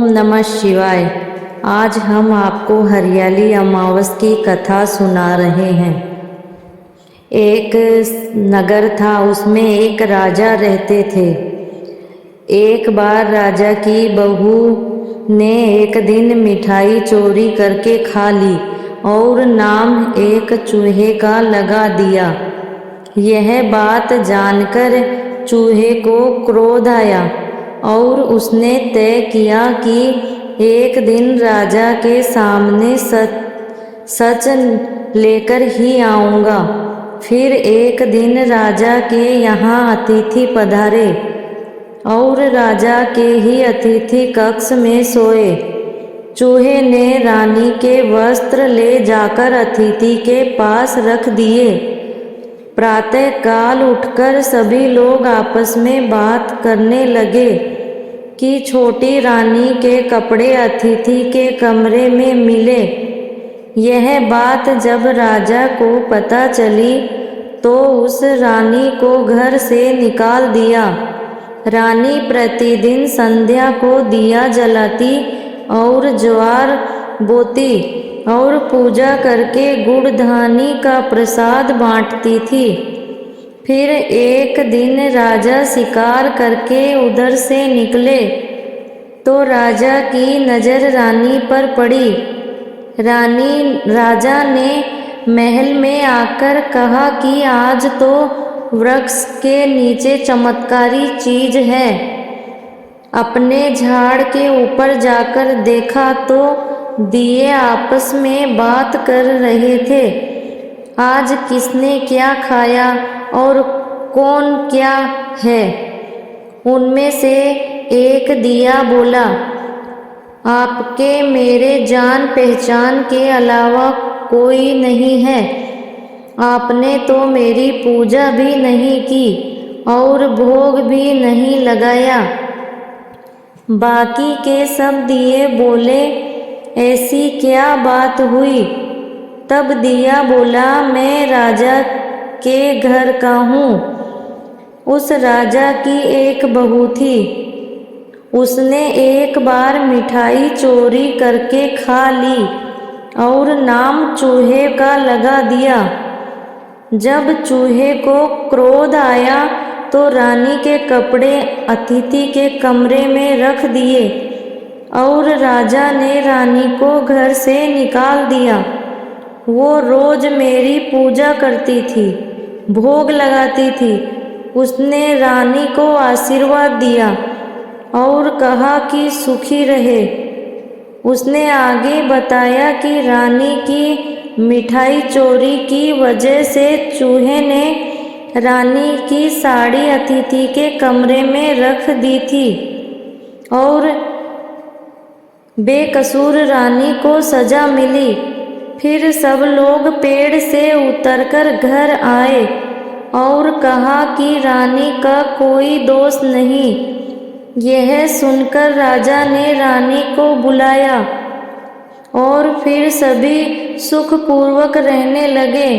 नमः शिवाय। आज हम आपको हरियाली अमावस की कथा सुना रहे हैं। एक नगर था, उसमें एक राजा रहते थे। एक बार राजा की बहू ने एक दिन मिठाई चोरी करके खा ली और नाम एक चूहे का लगा दिया। यह बात जानकर चूहे को क्रोध आया और उसने तय किया कि एक दिन राजा के सामने सच लेकर ही आऊँगा। फिर एक दिन राजा के यहाँ अतिथि पधारे और राजा के ही अतिथि कक्ष में सोए। चूहे ने रानी के वस्त्र ले जाकर अतिथि के पास रख दिए। प्रातः काल उठकर सभी लोग आपस में बात करने लगे कि छोटी रानी के कपड़े अतिथि के कमरे में मिले। यह बात जब राजा को पता चली तो उस रानी को घर से निकाल दिया। रानी प्रतिदिन संध्या को दिया जलाती और ज्वार बोती और पूजा करके गुड़ धानी का प्रसाद बांटती थी। फिर एक दिन राजा शिकार करके उधर से निकले तो राजा की नज़र रानी पर पड़ी। राजा ने महल में आकर कहा कि आज तो वृक्ष के नीचे चमत्कारी चीज है। अपने झाड़ के ऊपर जाकर देखा तो दिए आपस में बात कर रहे थे। आज किसने क्या खाया और कौन क्या है। उनमें से एक दिया बोला, आपके मेरे जान पहचान के अलावा कोई नहीं है। आपने तो मेरी पूजा भी नहीं की और भोग भी नहीं लगाया। बाकी के सब दिए बोले, ऐसी क्या बात हुई। तब दिया बोला, मैं राजा के घर का हूँ। उस राजा की एक बहू थी। उसने एक बार मिठाई चोरी करके खा ली और नाम चूहे का लगा दिया। जब चूहे को क्रोध आया तो रानी के कपड़े अतिथि के कमरे में रख दिए और राजा ने रानी को घर से निकाल दिया। वो रोज मेरी पूजा करती थी, भोग लगाती थी। उसने रानी को आशीर्वाद दिया और कहा कि सुखी रहे। उसने आगे बताया कि रानी की मिठाई चोरी की वजह से चूहे ने रानी की साड़ी अतिथि के कमरे में रख दी थी और बेकसूर रानी को सजा मिली। फिर सब लोग पेड़ से उतरकर घर आए और कहा कि रानी का कोई दोष नहीं। यह सुनकर राजा ने रानी को बुलाया और फिर सभी सुखपूर्वक रहने लगे।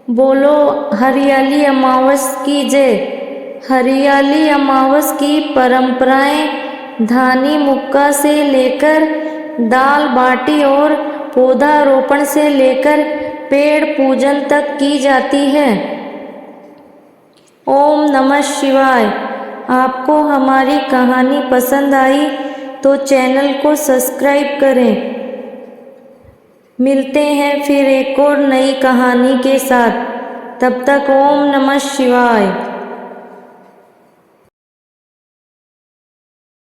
बोलो हरियाली अमावस की जय। हरियाली अमावस की परंपराएं धानी मुक्का से लेकर दाल बाटी और पौधारोपण से लेकर पेड़ पूजन तक की जाती है। ओम नमः शिवाय। आपको हमारी कहानी पसंद आई तो चैनल को सब्सक्राइब करें। मिलते हैं फिर एक और नई कहानी के साथ। तब तक ओम नमः शिवाय।